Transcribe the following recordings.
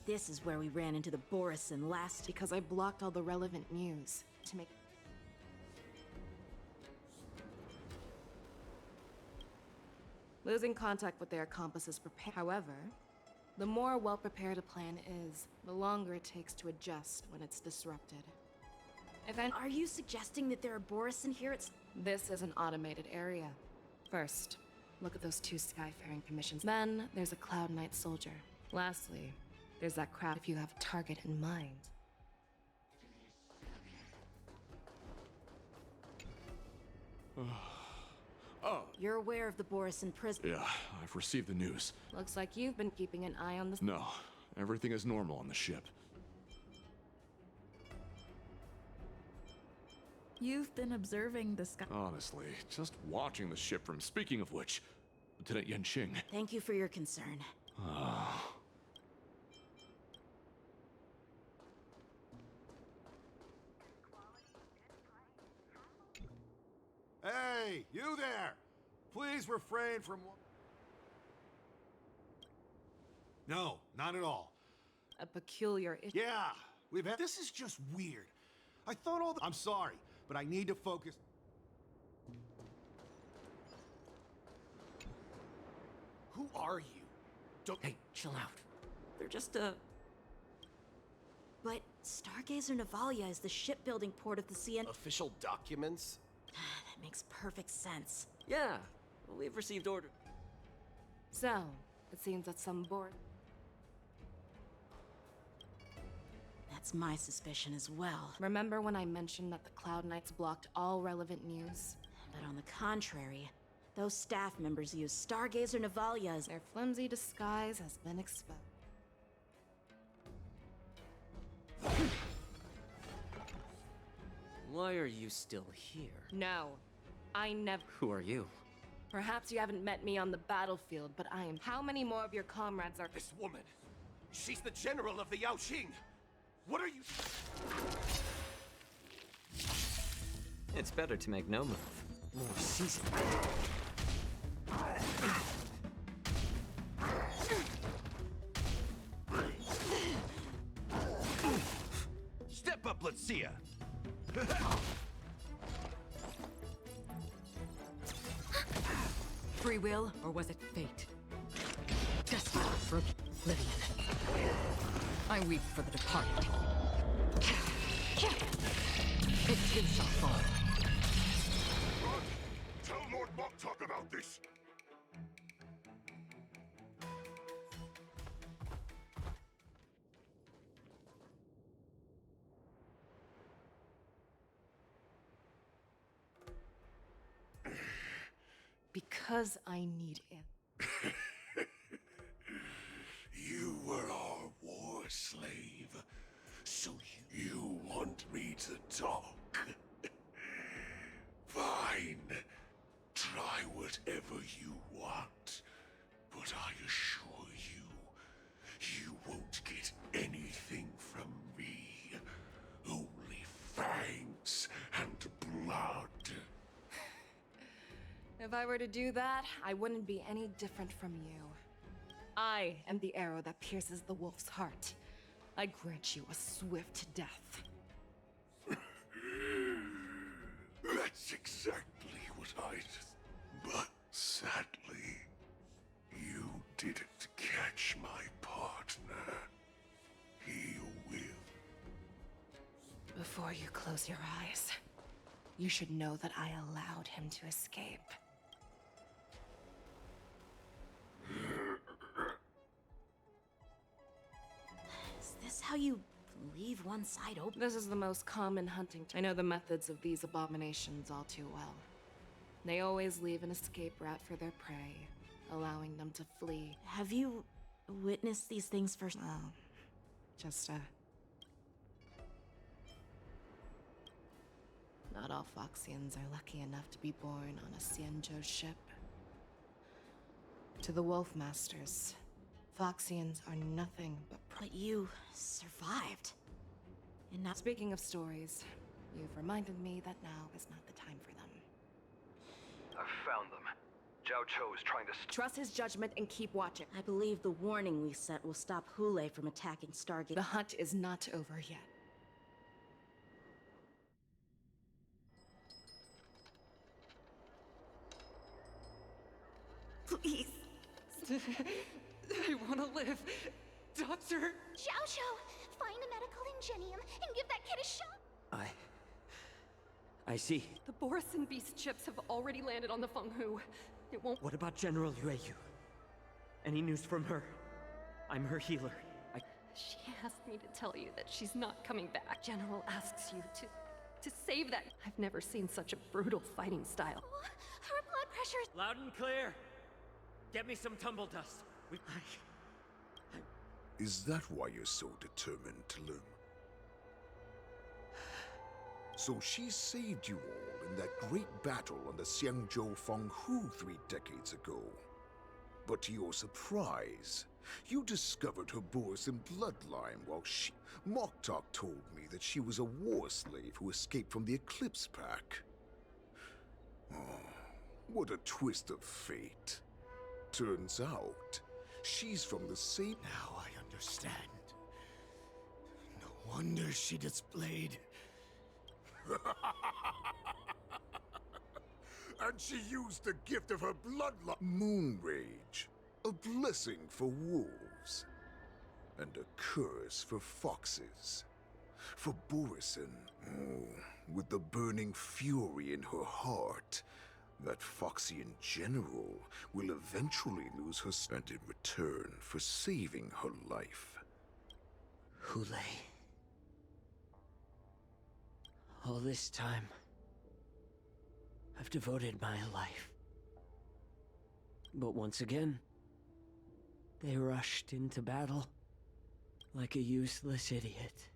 This is where we ran into the Borison last. Because I blocked all the relevant news to make... Losing contact with their accomplices prepare. However, the more well-prepared a plan is, the longer it takes to adjust when it's disrupted. Are you suggesting that there are Borison here at... This is an automated area. First, look at those 2 Skyfaring commissions. Then, there's a Cloud Knight soldier. Lastly, there's that crowd if you have a target in mind. Oh. You're aware of the Borison prison? Yeah, I've received the news. Looks like you've been keeping an eye on the... No, everything is normal on the ship. You've been observing the sky. Honestly, just watching the ship from... Speaking of which, Lieutenant Yanqing. Thank you for your concern. Hey, you there! Please refrain from... No, not at all. A peculiar issue. Yeah, we've had... This is just weird. I thought all the... I'm sorry, but I need to focus... Who are you? Don't... Hey, chill out. They're just But Stargazer Navalia is the shipbuilding port of the CN... Official documents? That makes perfect sense. Yeah, we've received order. So, it seems that some board... That's my suspicion as well. Remember when I mentioned that the Cloud Knights blocked all relevant news? But on the contrary, those staff members use Stargazer Navalia as... Their flimsy disguise has been exposed. Why are you still here? No, I never... Who are you? Perhaps you haven't met me on the battlefield, but I am... How many more of your comrades are... This woman, she's the general of the Yaoqing. What are you... It's better to make no move. More seasoned. Step up, let's see ya. Free will, or was it fate? Destiny for oblivion. I weep for the departed. It too shall fall. Run! Tell Lord Moktok about this! Because I need it. You were our war slave, so you want me to talk? Fine. Try whatever you want. But I assure you, you won't get anything from me. Only fangs and blood. If I were to do that, I wouldn't be any different from you. I am the arrow that pierces the wolf's heart. I grant you a swift death. That's exactly what I did. But sadly, you didn't catch my partner. He will. Before you close your eyes, you should know that I allowed him to escape. Is this how you leave one side open? This is the most common hunting. I know the methods of these abominations all too well. They always leave an escape route for their prey, allowing them to flee. Have you witnessed these things first? Oh, just Not all Foxians are lucky enough to be born on a Xianzhou ship. To the Wolf Masters, Foxians are nothing but... But you survived. And now... Speaking of stories, you've reminded me that now is not the time for them. I've found them. Zhao Cho is trying to Trust his judgment and keep watching. I believe the warning we sent will stop Hule from attacking Stargate. The hunt is not over yet. Please. I want to live. Doctor! Zhao Cho, find a medical ingenium and give that kid a shot. I see. The Borison Beast chips have already landed on the Fenghu. It won't— What about General Yueyu? Any news from her? I'm her healer. She asked me to tell you that she's not coming back. General asks you to save that— I've never seen such a brutal fighting style. Oh, her blood pressure's— Loud and clear! Get me some tumble dust. Is that why you're so determined to learn? So she saved you all in that great battle on the Xiangzhou Fenghu 3 decades ago. But to your surprise, you discovered her Borison bloodline while she— Moktok told me that she was a war slave who escaped from the Eclipse Pack. Oh, what a twist of fate. Turns out, she's from the same— Now I understand. No wonder she displayed. And she used the gift of her bloodline— Moon Rage, a blessing for wolves, and a curse for foxes. For Borison, with the burning fury in her heart, that Foxian general will eventually lose her and in return for saving her life. Hule. All this time, I've devoted my life. But once again, they rushed into battle like a useless idiot.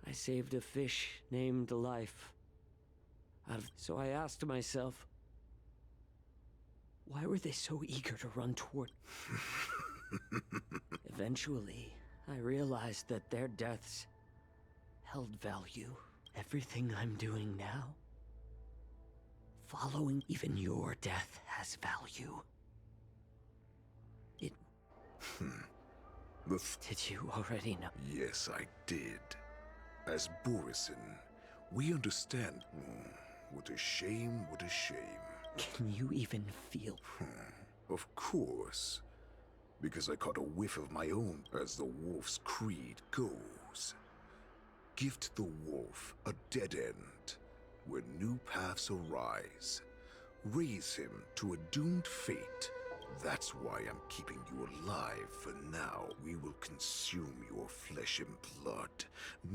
I saved a fish named Life. So I asked myself, why were they so eager to run toward? Eventually, I realized that their deaths held value. Everything I'm doing now, following even your death, has value. It... Did you already know? Yes, I did. As Borison, we understand. What a shame, what a shame. Can you even feel? Of course. Because I caught a whiff of my own, as the wolf's creed goes. Gift the wolf a dead end, where new paths arise. Raise him to a doomed fate. That's why I'm keeping you alive for now. We will consume your flesh and blood,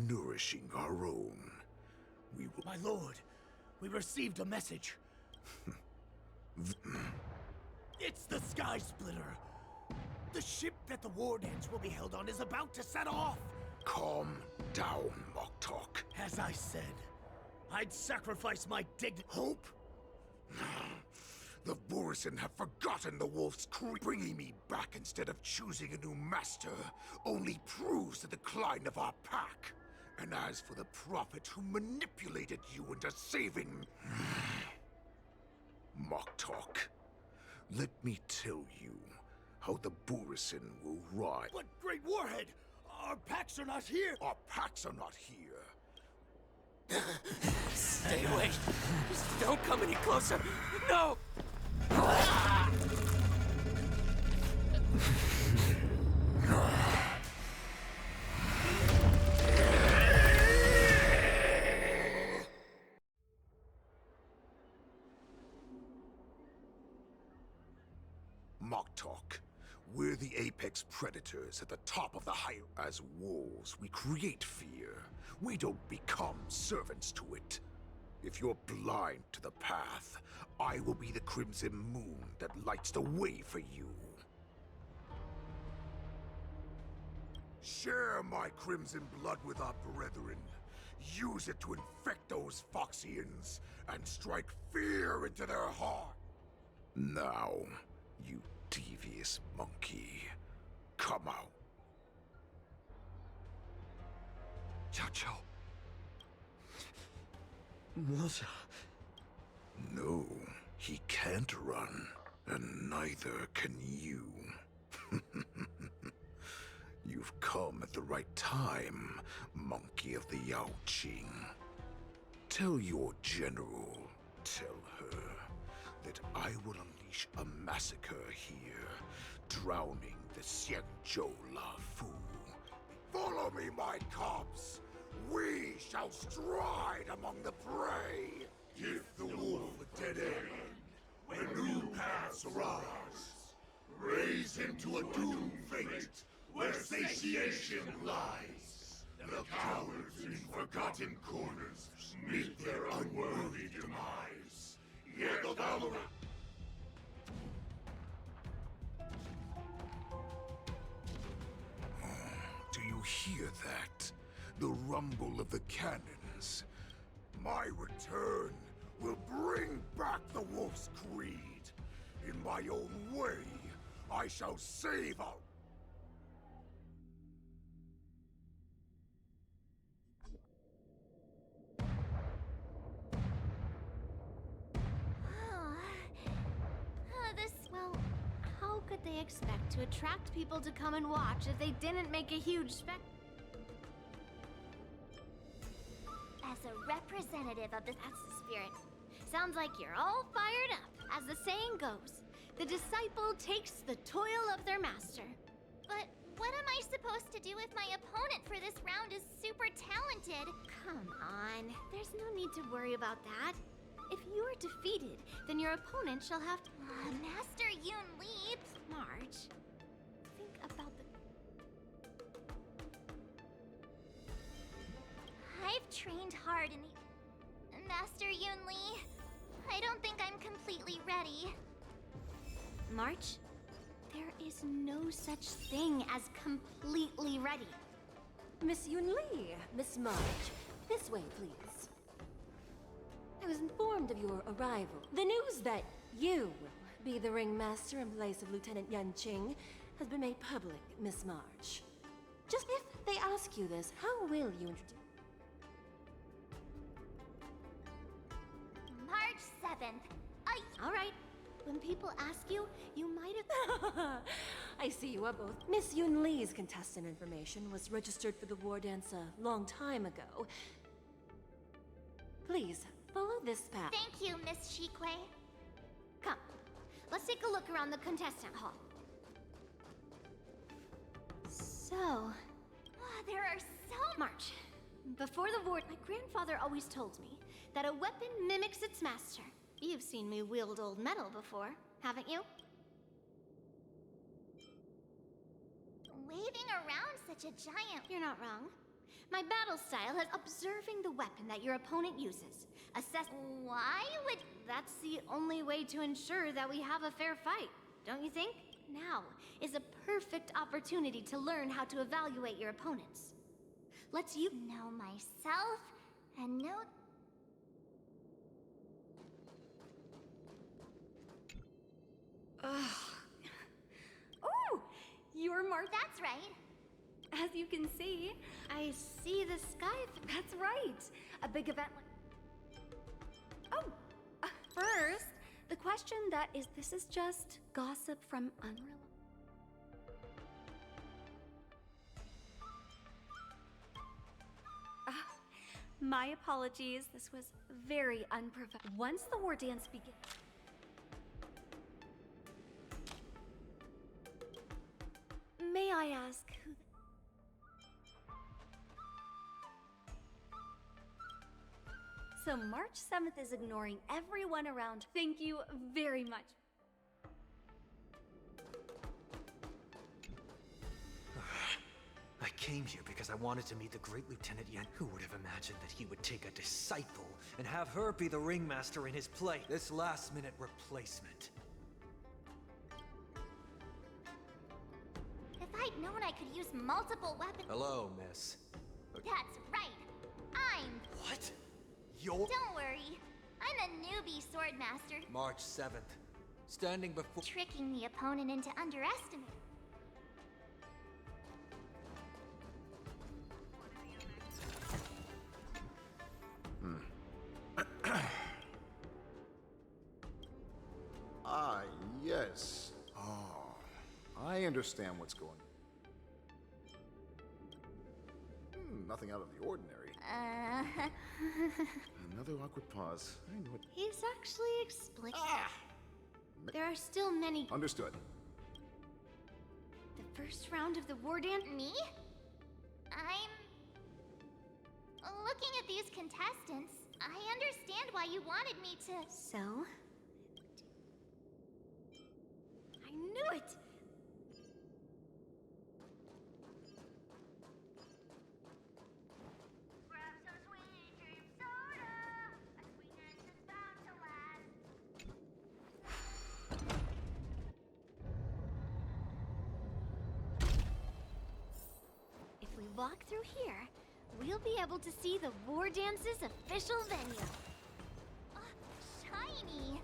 nourishing our own. We will— My lord, we received a message. It's the Sky Splitter. The ship that the Wardens will be held on is about to set off. Calm down, Moktok. As I said, I'd sacrifice my hope. The Borison have forgotten the wolf's creed. Bringing me back instead of choosing a new master only proves the decline of our pack. And as for the prophet who manipulated you into saving Moktok, let me tell you how the Borison will rise. But Great Warhead, our packs are not here. Our packs are not here. Stay away! Just don't come any closer! No! Moktok, we're the apex predators at the top of the hierarchy. As wolves, we create fear. We don't become servants to it. If you're blind to the path, I will be the crimson moon that lights the way for you. Share my crimson blood with our brethren. Use it to infect those Foxians and strike fear into their heart. Now, you devious monkey, come out. Chacho. Moza. No, He can't run, and neither can you. You've come at the right time, Monkey of the Yaoqing. Tell your general, tell her, that I will unleash a massacre here, drowning the Xianzhou La Fu. Follow me, my cubs! We shall stride among the prey! Give the wolf a dead end when new paths arise. Raise him to a doomed fate where satiation lies. The cowards in forgotten corners meet their unworthy demise. Jego Valora! Do you hear that? The rumble of the cannons. My return will bring back the Wolf's Creed. In my own way, I shall save our... Well, how could they expect to attract people to come and watch if they didn't make a huge As a representative of that's the spirit. Sounds like you're all fired up. As the saying goes, the disciple takes the toil of their master. But what am I supposed to do if my opponent for this round is super talented? Come on, there's no need to worry about that. If you're defeated, then your opponent shall have to... Master Yun Li, March, think about the... I've trained hard in the... Master Yun Li, I don't think I'm completely ready. March, there is no such thing as completely ready. Miss Yun Li, Miss March, this way, please. I was informed of your arrival. The news that you will be the ringmaster in place of Lieutenant Yanqing has been made public, Miss March. Just if they ask you this, how will you introduce... March 7th. All right. When people ask you, you might have... I see you are both. Miss Yun Li's contestant information was registered for the war dance a long time ago. Please, follow this path. Thank you, Miss Shikwe. Come, let's take a look around the contestant hall. So... there are so... March, before the war, my grandfather always told me that a weapon mimics its master. You've seen me wield old metal before, haven't you? Waving around such a giant... You're not wrong. My battle style is observing the weapon that your opponent uses. Assess... Why would... That's the only way to ensure that we have a fair fight, don't you think? Now is a perfect opportunity to learn how to evaluate your opponents. Let's you... know myself and know... Oh! You're March. That's right. As you can see, I see the sky. That's right. A big event like... Oh! First, the question that is... This is just gossip from unreliable... My apologies. This was very unprofessional. Once the war dance begins... May I ask who... So March 7th is ignoring everyone around. Thank you very much. I came here because I wanted to meet the great Lieutenant Yan. Who would have imagined that he would take a disciple and have her be the ringmaster in his place? This last-minute replacement. If I'd known I could use multiple weapons... Hello, miss. That's right. I'm... What? You're... Don't worry. I'm a newbie swordmaster. March 7th. Standing before... Tricking the opponent into underestimating. yes. Oh, I understand what's going on. Nothing out of the ordinary. Another awkward pause. I know it. He's actually explain. There are still many. Understood. The first round of the war dance. Me? I'm looking at these contestants. I understand why you wanted me to. So? I knew it! Grab some sweet dream soda. A sweetness is bound to last. If we walk through here, we'll be able to see the War Dance's official venue. Shiny.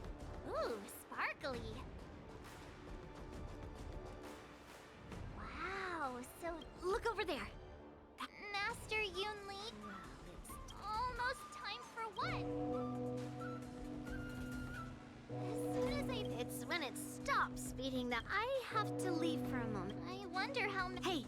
Ooh, sparkly. Wow, so Look over there. Master Yunli. It's almost time for what? As soon as It's when it stops speeding that I have to leave for a moment. I wonder how many. Hey!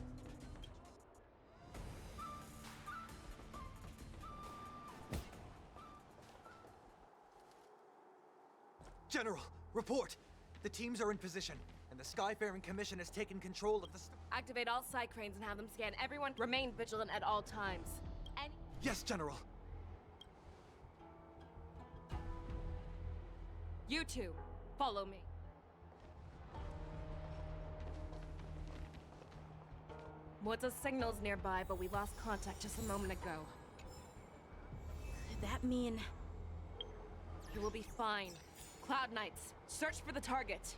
General, report! The teams are in position, and the Skyfaring Commission has taken control of the Activate all side cranes and have them scan everyone. Remain vigilant at all times. And Yes, General! you two, follow me. What's signals nearby, but we lost contact just a moment ago. Could that mean... You will be fine. Cloud Knights, search for the target.